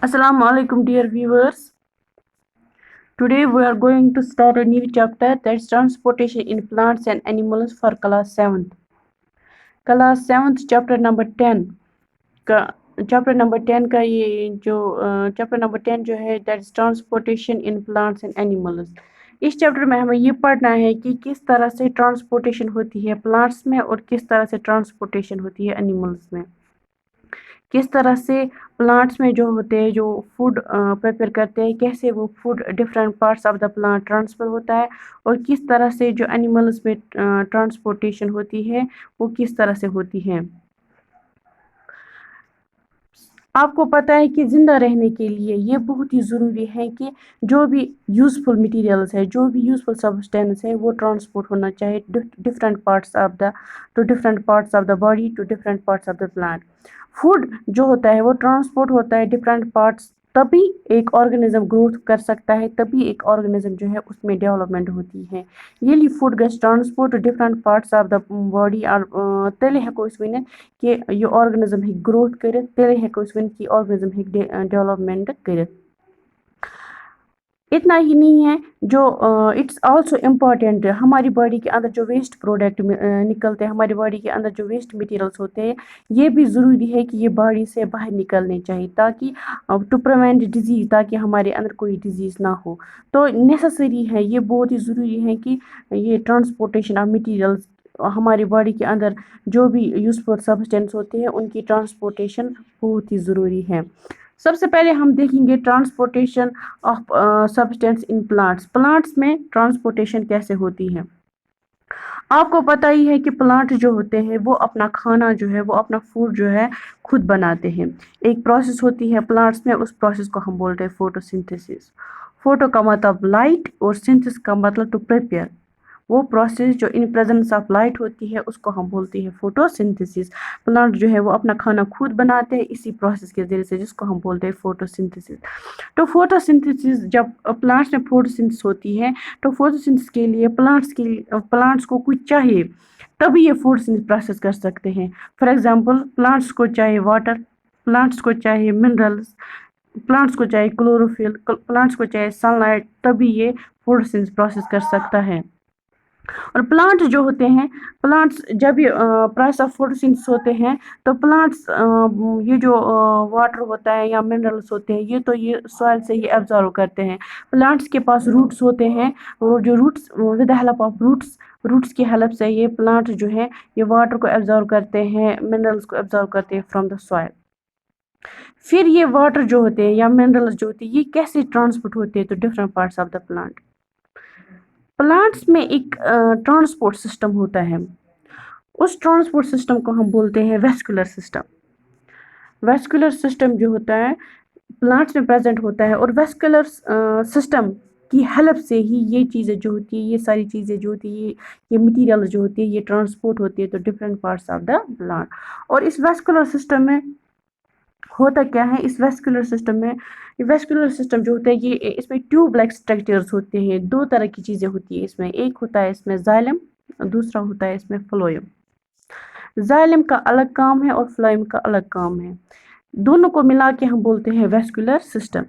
Assalamu alaikum, dear viewers. Today we are going to start a new chapter, that's transportation in plants and animals for class 7th. Class 7th chapter number 10 का chapter number 10 का ये जो chapter number 10 जो है that's transportation in plants and animals. इस chapter में हमें ये पढ़ना है कि किस तरह से ट्रांसपोर्टेशन होती है प्लांट्स में और किस तरह से ट्रांसपोर्टेशन होती है एनिमल्स में। किस तरह से प्लांट्स में जो होते हैं जो फूड प्रिपेयर करते हैं कैसे वो food different parts of the plant transfer होता है और किस तरह से जो एनिमल्स में ट्रांसपोर्टेशन होती है वो किस तरह से होती है। आपको पता है कि ज़िंदा रहने के लिए ये बहुत ही ज़रूरी है कि जो भी यूज़फुल मटेरियल्स है जो भी यूज़फुल सब्सटेंस है वो ट्रांसपोर्ट होना चाहिए different parts of the body to different parts of the plant. Food जो होता है वो ट्रांसपोर्ट होता है डिफरेंट पार्ट्स, तभी एक ऑर्गेनिज्म ग्रोथ कर सकता है, तभी एक ऑर्गेनिज्म जो है उसमें डेवलपमेंट होती है। येली फूड गस transport different parts of the body और तेले हेको अस वनित कि ये ऑर्गेनिज्म हेक ग्रोथ करित, तेले हेको अस वनित कि ऑर्गेनिज्म हेक डेवलपमेंट करित। इतना ही नहीं है जो इट्स आल्सो इम्पॉर्टेंट हमारी बॉडी के अंदर जो वेस्ट प्रोडक्ट निकलते हैं, हमारी बॉडी के अंदर जो वेस्ट मटेरियल्स होते हैं ये भी ज़रूरी है कि ये बॉडी से बाहर निकलने चाहिए ताकि टू प्रिवेंट डिजीज़, ताकि हमारे अंदर कोई डिजीज़ ना हो। तो नेसेसरी है, ये बहुत ही ज़रूरी है कि ये ट्रांसपोर्टेशन ऑफ मटीरियल्स हमारी बॉडी के अंदर जो भी यूज़फुल सब्सटेंस होते हैं उनकी ट्रांसपोर्टेशन बहुत ही ज़रूरी है। सबसे पहले हम देखेंगे transportation of substance in plants में ट्रांसपोर्टेशन कैसे होती है। आपको पता ही है कि प्लांट जो होते हैं वो अपना खाना जो है वो अपना फूड जो है खुद बनाते हैं। एक प्रोसेस होती है प्लांट्स में, उस प्रोसेस को हम बोलते हैं फोटोसिंथेसिस। फोटो का मतलब लाइट और सिंथेसिस का मतलब टू प्रिपेयर। वो प्रोसेस जो इन प्रेजेंस ऑफ लाइट होती है उसको हम बोलते हैं फोटोसिंथेसिस। प्लांट जो है वो अपना खाना खुद बनाते हैं इसी प्रोसेस के ज़रिए से, जिसको हम बोलते हैं फोटोसिंथेसिस। तो फोटोसिंथेसिस जब प्लांट्स में फोटोसिंथेसिस होती है तो फोटोसिंथेसिस के लिए प्लांट्स को कुछ चाहिए तभी ये फोटोसिंथेसिस प्रोसेस कर सकते हैं। फॉर एग्जांपल प्लांट्स को चाहिए वाटर, प्लांट्स को चाहिए मिनरल्स, प्लांट्स को चाहिए क्लोरोफिल, प्लांट्स को चाहिए सनलाइट, तभी ये फोटोसिंथेसिस प्रोसेस कर सकता है। और प्लांट जो होते हैं, प्लांट्स जब ये प्रोसेस ऑफ फोटोसिंथेसिस होते हैं तो प्लांट्स ये जो वाटर होता है या मिनरल्स होते हैं ये सॉइल से ही एब्जॉर्व करते हैं। प्लांट्स के पास रूट्स होते हैं और जो roots with the help of roots की हेल्प से ये प्लांट जो है ये वाटर को एब्जॉर्व करते हैं, मिनरल्स को एब्जॉर्व करते हैं फ्रॉम द सॉइल। फिर ये वाटर जो होते हैं या मिनरल्स जो होते हैं ये कैसे ट्रांसपोर्ट होते हैं तो different parts of the plant. Plants में एक ट्रांसपोर्ट सिस्टम होता है, उस ट्रांसपोर्ट सिस्टम को हम बोलते हैं वेस्कुलर सिस्टम। वेस्कुलर सिस्टम जो होता है प्लांट्स में प्रेजेंट होता है और वेस्कुलर सिस्टम की हेल्प से ही ये चीज़ें जो होती है, ये सारी चीज़ें जो होती है, ये मटीरियल जो होती है ये ट्रांसपोर्ट होती है तो different parts of the plant. और इस वेस्कुलर सिस्टम में होता क्या है, इस वेस्कुलर सिस्टम में वेस्कुलर सिस्टम जो होता है ये इसमें ट्यूब लाइक स्ट्रक्चर्स होते हैं। दो तरह की चीज़ें होती है इसमें, एक होता है इसमें जाइलम, दूसरा होता है इसमें फ्लोएम। जाइलम का अलग काम है और फ्लोएम का अलग काम है, दोनों को मिला के हम बोलते हैं वेस्कुलर सिस्टम।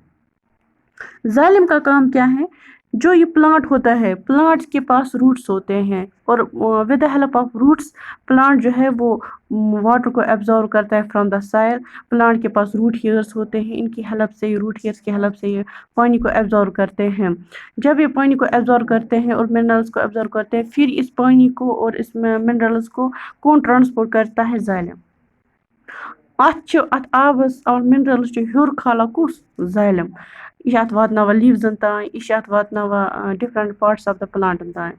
जाइलम का काम क्या है, जो ये प्लांट होता है प्लांट के पास रूट्स होते हैं और with the help of roots plant जो है वो वाटर को एब्जॉर्व करता है फ्रॉम द सॉइल। प्लांट के पास रूट हेयर्स होते हैं, इनकी हेल्प से रूट हेयर्स की हेल्प से ये पानी को एब्जॉर्व करते हैं। जब ये पानी को एब्जॉर्व करते हैं और मिनरल्स को एब्जॉर्व करते हैं, फिर इस पानी को और इस मिनरल्स को कौन ट्रांसपोर्ट करता है, जाइलम। अत आबस और मिनरल्स हर खाला कुस, जाइलम। यह वातनावा लीव्सन तान, यह वातनावा different parts of the plant तान।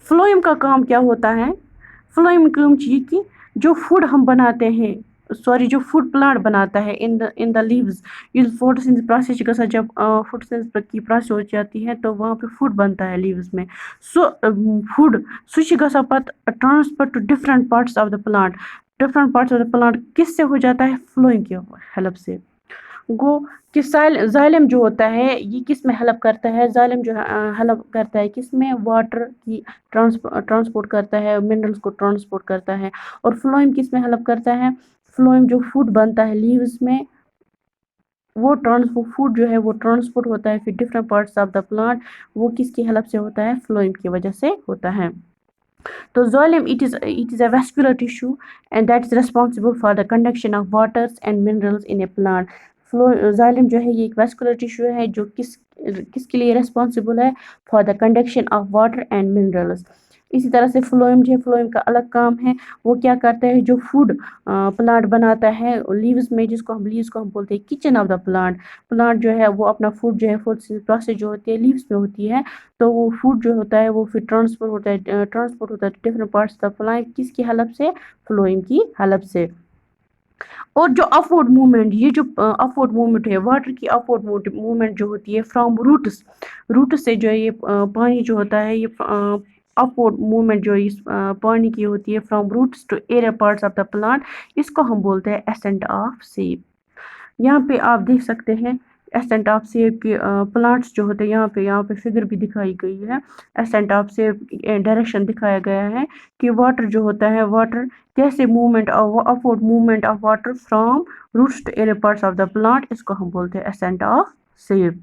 फ्लोएम का काम क्या होता है, फ्लोएम काम ये कि जो फूड हम बनाते हैं, जो फूड प्लांट बनाता है इन द लीव्स, ये फोटोसिंथेसिस प्रोसेस गसा जब फोटोसिंथेसिस की प्रोसेस हो जाती है तो वहाँ पे फूड बनता है लीव्स में। सो फूड सह गसा पत transfer to different parts of the plant. Different parts of the plant किससे हो जाता है, फ्लोइंग की हेल्प से। गो कि जाइलम जो होता है ये किस में हेल्प करता है, जाइलम जो हेल्प करता है किस में, वाटर की ट्रांसपोर्ट करता है, मिनरल्स को ट्रांसपोर्ट करता है। और फ्लोएम किस में हेल्प करता है, फ्लोएम जो फूड बनता है लीव्स में वो फूड जो है वो ट्रांसपोर्ट होता है फिर different parts of the plant, वो किसकी हेल्प से होता है, फ्लोएम की वजह से होता है. तो xylem it is a vascular tissue and that is responsible for the conduction of waters and minerals in a plant. xylem जो है ये एक vascular tissue है जो किसके लिए responsible है, for the conduction of water and minerals. इसी तरह से फ्लोएम जो है, फ्लोएम का अलग काम है, वो क्या करता है, जो फूड प्लांट बनाता है लीव्स में, लीव्स को हम बोलते हैं kitchen of the plant. Plant जो है वो अपना फूड जो है, फूड प्रोसेस जो होती है लीव्स में होती है, तो वो फूड जो होता है वो फिर ट्रांसपोर्ट होता है डिफरेंट पार्ट्स ऑफ प्लांट, किसकी हेल्प से, फ्लोएम की हेल्प से. और जो अपवर्ड मूवमेंट, ये जो अपवर्ड मूवमेंट है, वाटर की अपवर्ड मूवमेंट जो होती है फ्रॉम रूट्स से जो है ये पानी जो होता है, ये अपवर्ड मूवमेंट जो इस पानी की होती है from roots to aerial parts of the plant, इसको हम बोलते हैं एसेंट ऑफ सेप. यहाँ पे आप देख सकते हैं एसेंट ऑफ सेप के प्लांट्स जो होते हैं, यहाँ पे फिगर भी दिखाई गई है. एसेंट ऑफ सेप डायरेक्शन दिखाया गया है कि वाटर जो होता है, वाटर कैसे upward movement of water from roots to aerial parts of the plant, इसको हम बोलते हैं एसेंट ऑफ सेप.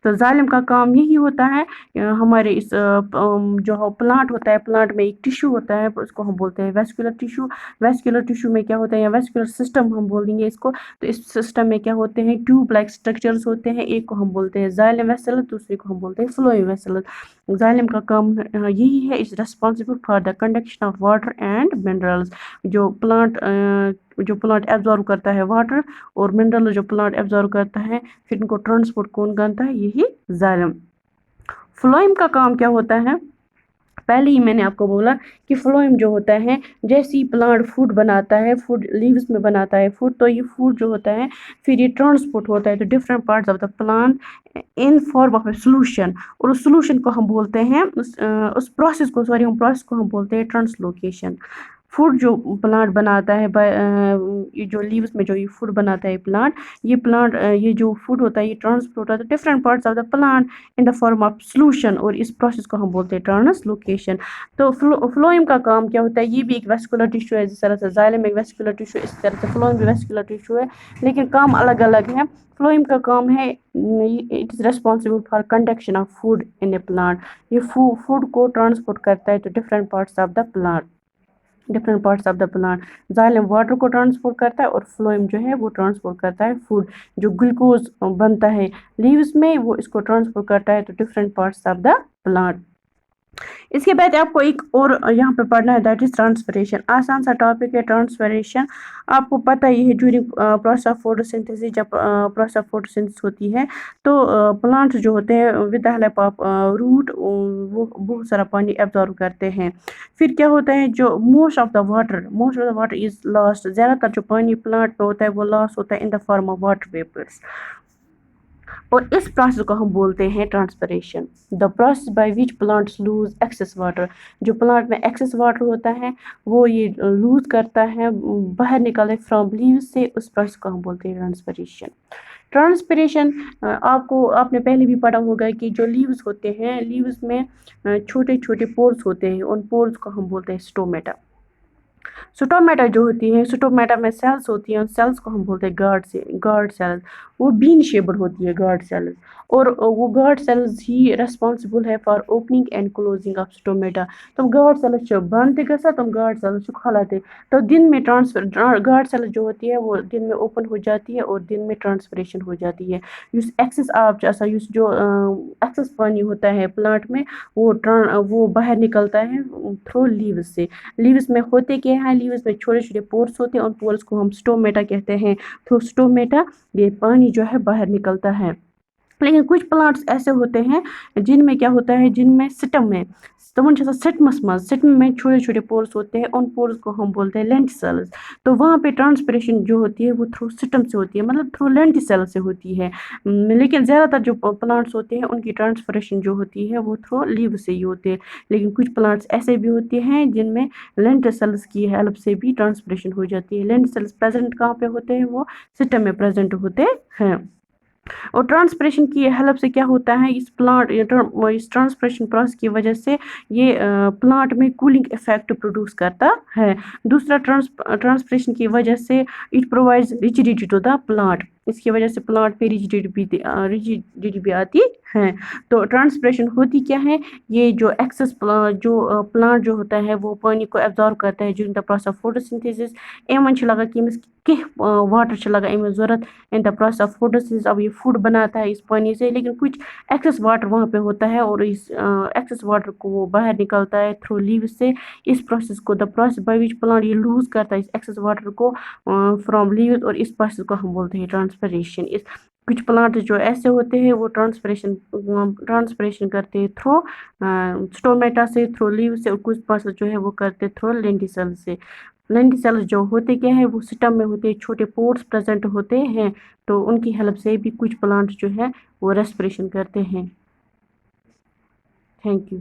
तो जालिम का काम यही होता है, हमारे इस जो प्लांट होता है, प्लांट में एक टिश्यू होता है, उसको हम बोलते हैं वेस्कुलर टिश्यू. वेस्कुलर टिश्यू में क्या होता है, या वेस्कुलर सिस्टम हम बोल देंगे इसको. तो इस सिस्टम में क्या होते हैं, ट्यूब लाइक स्ट्रक्चर्स होते हैं, एक को हम बोलते हैं जाइलम वेसल, दूसरे को हम बोलते हैं फ्लोएम वेसल. जाइलम का काम यही है, is responsible for the conduction of water and minerals. जो प्लांट एब्जॉर्व करता है वाटर और मिनरल जो प्लांट एब्जॉर्व करता है, फिर इनको ट्रांसपोर्ट कौन करता है, यही जाइलम. फ्लोएम का काम क्या होता है, पहले ही मैंने आपको बोला कि फ्लोएम जो होता है, जैसे ही प्लांट फूड बनाता है, फूड लीव्स में बनाता है फूड, तो ये फूड जो होता है फिर ये ट्रांसपोर्ट होता है तो different parts of the plant in form of a solution. और उस सोल्यूशन को हम बोलते हैं उस प्रोसेस को हम बोलते हैं ट्रांसलोकेशन. फूड जो प्लांट बनाता है ये जो लीव्स में जो ये फूड बनाता है प्लांट, ये जो फूड होता है ये ट्रांसपोर्ट होता है different parts of the plant in the form of solution, और इस प्रोसेस को हम बोलते हैं ट्रांसलोकेशन. तो फ्लोएम का काम क्या होता है, ये भी एक वेस्कुलर टिश्यू है, जिस तरह से जाइलम एक वेस्कुलर टिश्यू, इस तरह से फ्लोएम भी वेस्कुलर टिश्यू है, लेकिन काम अलग अलग है. फ्लोएम का काम है, it is responsible for conduction of food in A plant. ये फूड को ट्रांसपोर्ट करता है तो different parts of the plant. Xylem water को ट्रांसपोर्ट करता है और फ्लोएम जो है वो ट्रांसपोर्ट करता है फूड. जो ग्लूकोज बनता है लीव्स में, वो इसको ट्रांसपोर्ट करता है तो different parts of the plant. इसके बाद आपको एक और यहाँ पे पढ़ना है, दैट इज ट्रांसपिरेशन. आसान सा टॉपिक है ट्रांसपिरेशन. आपको पता ही है ड्यूरिंग प्रोसेस ऑफ फोटोसिंथेसिस, जब प्रोसेस ऑफ फोटोसिंथेसिस होती है तो प्लांट्स जो होते हैं with the help of root वो बहुत सारा पानी एब्जॉर्व करते हैं. फिर क्या होता है, जो most of the water is lost. ज़्यादातर जो पानी प्लांट में होता है वो लॉस होता है in the form of water vapours, और इस प्रोसेस को हम बोलते हैं transpiration. The process by which plants lose excess water. जो प्लांट में एक्सेस वाटर होता है वो ये लूज करता है, बाहर निकले फ्रॉम लीव्स से, उस प्रोसेस को हम बोलते हैं ट्रांसपिरेशन. ट्रांसपिरेशन आपने पहले भी पढ़ा होगा कि जो लीव्स होते हैं, लीव्स में छोटे छोटे पोर्स होते हैं, उन पोर्स को हम बोलते हैं स्टोमेटा. स्टोमेटा जो होती है, स्टोमेटा में सेल्स होती हैं, उन सेल्स को हम बोलते हैं गार्ड सेल्स. वो बीन शेप्ड होती है गार्ड सेल्स, और वो गार्ड सेल्स ही रेस्पॉन्सिबल है for opening and closing of stomata. तम गार्ड सेल्स बंद गसा, तम गार्ड सेल्स खोलाते, तो दिन में गार्ड सेल्स जो होती है वो दिन में ओपन हो जाती है और दिन में ट्रांसपिरेशन हो जाती है. एक्सेस आप जो एक्सेस पानी होता है प्लांट में, वो बाहर निकलता है थ्रू लीव्स से. लीव्स में होते क्या है, लीव्स में छोटे छोटे पोर्स होते हैं, उन पोर्स को हम स्टोमेटा कहते हैं. थ्रू स्टोमेटा ये पानी जो है बाहर निकलता है. लेकिन कुछ प्लांट्स ऐसे होते हैं जिनमें क्या होता है, जिनमें सिटम में छोटे छोटे पोर्स होते हैं, उन पोर्स को हम बोलते हैं लेंटिसेल्स. तो वहाँ पे ट्रांसपिरेशन जो होती है वो थ्रू सिस्टम से होती है, मतलब थ्रू लेंटिसेल से होती है. लेकिन ज़्यादातर जो प्लांट्स होते हैं उनकी ट्रांसपिरेशन जो होती है वो थ्रू लीव से ही होती है. लेकिन कुछ प्लांट्स ऐसे भी होते हैं जिनमें लेंटिसेल्स की हेल्प से भी ट्रांसपिरेशन हो जाती है. लेंटिसेल्स प्रेजेंट कहाँ पे होते हैं, वो सिस्टम में प्रेजेंट होते हैं. और ट्रांसपिरेशन की हेल्प से क्या होता है, इस ट्रांसपिरेशन प्रोसेस की वजह से ये प्लांट में कूलिंग इफेक्ट प्रोड्यूस करता है. दूसरा, ट्रांसपिरेशन की वजह से it provides rigidity to the plant. اس کی وجہ سے پلانٹ پہ ریجیڈیٹی آتی ہے. تو ٹرانسپریشن ہوتی کیا ہے؟ یہ جو ایکسس جو پلانٹ جو ہوتا ہے وہ پانی کو ایبزارو کرتا ہے during the process of photosynthesis. ایمن چھ لگان کہ امس کینٛہہ واٹر چھ لگان امس ضرورت ان دا پروسیس آف فوٹوسنتھسس. اب یہ فوڈ بناتا ہے اس پانی سے، لیکن کچھ ایکسس واٹر وہاں پہ ہوتا ہے اور اس ایکسس واٹر کو وہ باہر نکالتا ہے تھرو لیوز سے. اس پروسیس کو the process by which plant یہ لوز کرتا ہے اس ایکسس واٹر کو فرام لیوز، اور اس پروسیس کو ہم بولتے ہیں ٹرانسپریشن. کچھ پلانٹ جو ایسے ہوتے ہیں وہ ٹرانسپریشن کرتے ہیں تھرو اسٹومیٹا سے، تھرو لیو سے، اور کچھ پروسیس جو ہے وہ کرتے تھرو لینڈیسل سے. لینڈیسلز جو ہوتے کیا ہے، وہ سٹم میں ہوتے ہیں، چھوٹے پورٹس پریزنٹ ہوتے ہیں، تو ان کی ہیلپ سے بھی کچھ پلانٹ جو ہے وہ ریسپریشن کرتے ہیں. Thank you.